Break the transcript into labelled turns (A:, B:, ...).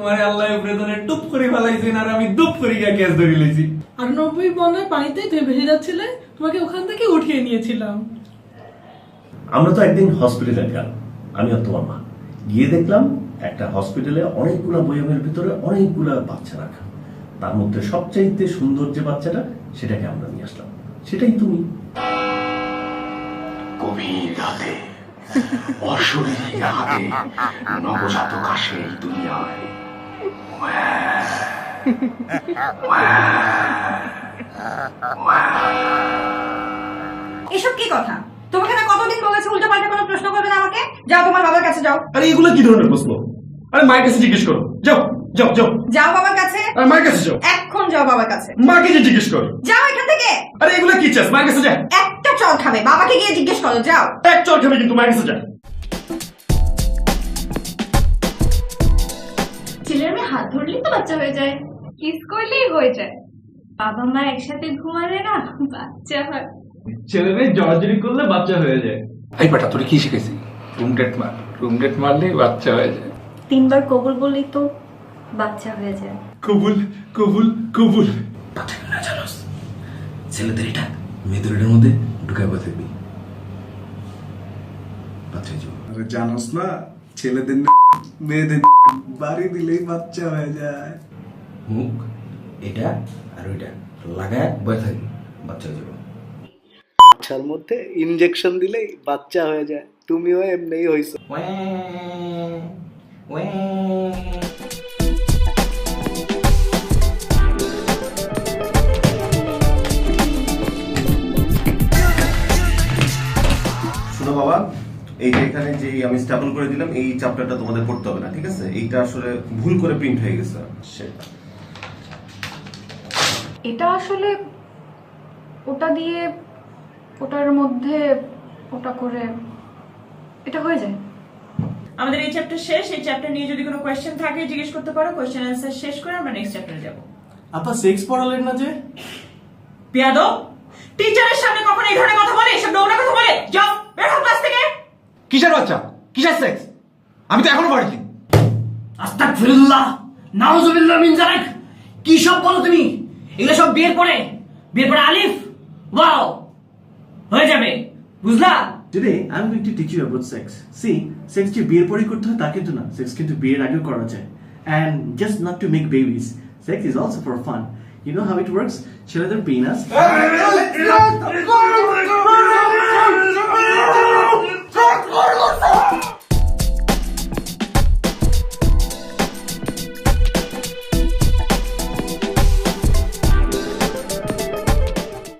A: তোমার আল্লাহ প্রেজনে টুপ করে ফেলাইছেন আর আমি দুপ করে গিয়ে গ্যাস ধরে লইছি।
B: 98 বন্যায় পানিতে তুমি ভেসে যাচ্ছিলে, তোমাকে ওখান থেকে উঠিয়ে নিয়েছিলাম।
C: আমরা তো একদিন হসপিটালে গেলাম, আমি আর তোমার মা গিয়ে দেখলাম একটা হসপিটালে অনেকগুলা বয়ামের ভিতরে অনেকগুলা বাচ্চা রাখা, তার মধ্যে সবচাইতে সুন্দর যে বাচ্চাটা সেটাকে আমরা নিয়ে আসলাম, সেটাই তুমি।
D: গভীর রাতে অশরীরী রাতে নবজাতক আসে এই দুনিয়ায়।
E: এসব কি কথা? তোমাকে না কতদিন বলেছি উল্টো পাল্টা কোনো প্রশ্ন করবে না আমাকে? যাও তোমার বাবার কাছে যাও।
F: আরে এগুলো কি ধরনের প্রশ্ন? আরে মায়ের কাছে জিজ্ঞেস করো, যাও যাও যাও।
E: যাও বাবার কাছে।
F: আরে মায়ের কাছে যাও।
E: এখন যাও বাবার কাছে।
F: মাকে যে জিজ্ঞেস করো।
E: যাও এখান থেকে।
F: আরে এগুলো কি চাস? মায়ের কাছে যা।
E: একটা চল খাবে, বাবাকে গিয়ে জিজ্ঞেস করো, যাও।
F: এক চল খাবে কিন্তু মায়ের কাছে যা।
G: ছেলের মেয়ে হাত ধরলেই তো বাচ্চা হয়ে যায়, কিস করলেই হয়ে যায়। বাবা মা একসাথে ঘুমালে না বাচ্চা হয়।
A: ছেলে মেয়ে জড়াজড়ি করলে বাচ্চা হয়ে যায়।
H: এই বেটা তোর কি শিখেছি? রুম ডেট মারলেই বাচ্চা হয়ে যায়।
G: 3 বার কবুল বললেই তো বাচ্চা হয়ে যায়।
A: কবুল কবুল কবুল।
I: পাঠাবি না জানোস, ছেলেদের এটা মেয়েদের এটার মধ্যে ঢুকাই বসে থাকবি, বাচ্চা হয়ে যাবো।
J: আরে জানোস না, ছেলেদের মেয়েদের বাড়ি দিলেই বাচ্চা হয়ে যায়।
I: মুখ এটা আর ওইটা লাগায় বয়ে থাকবি, বাচ্চা হয়ে যাবো।
J: বাচ্চার মধ্যে ইনজেকশন দিলেই বাচ্চা হয়ে যায়, তুমিও এমনিই হইছো।
C: শোনো বাবা, এই যে এখানে যে আমি স্ট্যাপল করে দিলাম এই চ্যাপ্টারটা তোমাদের পড়তে হবে না, ঠিক আছে? এইটা আসলে ভুল করে প্রিন্ট হয়ে গেছে।
G: এটা আসলে ওটা দিয়ে ওটার মধ্যে ওটা করে এটা হয়ে যায়।
E: আমাদের এই চ্যাপ্টার শেষ। এই চ্যাপ্টার নিয়ে যদি কোনো কোয়েশ্চেন থাকে জিজ্ঞেস করতে পারো। কোয়েশ্চেন অ্যান্সার শেষ করে আমরা নেক্সট চ্যাপ্টারে যাব।
A: আপা সেক্স পড়ালেন না যে?
E: পিয়াদো, টিচারের সামনে কখন এই ধরনের কথা বলে? এসব নোংরা কথা বলে? যাও বের হও ক্লাস থেকে।
H: কিসের বাচ্চা? কিসের সেক্স? আমি তো এখনো বাড়িতে।
K: আস্তাগফিরুল্লাহ, নাউযুবিল্লাহ মিন যালিক। কি সব বলো তুমি? এগুলো সব বিয়ের পরে আলিফ ওয়াও হয়ে যাবে, বুঝলা?
J: Today I'm going to teach you about sex. See, sex যে বিয়ের পরে করতে হয় তা কিন্তু না, সেক্স কিন্তু বিয়ের আগেও করা যায়। And just not to make babies. Sex is also for fun. You know how it works? ছেলেদের penis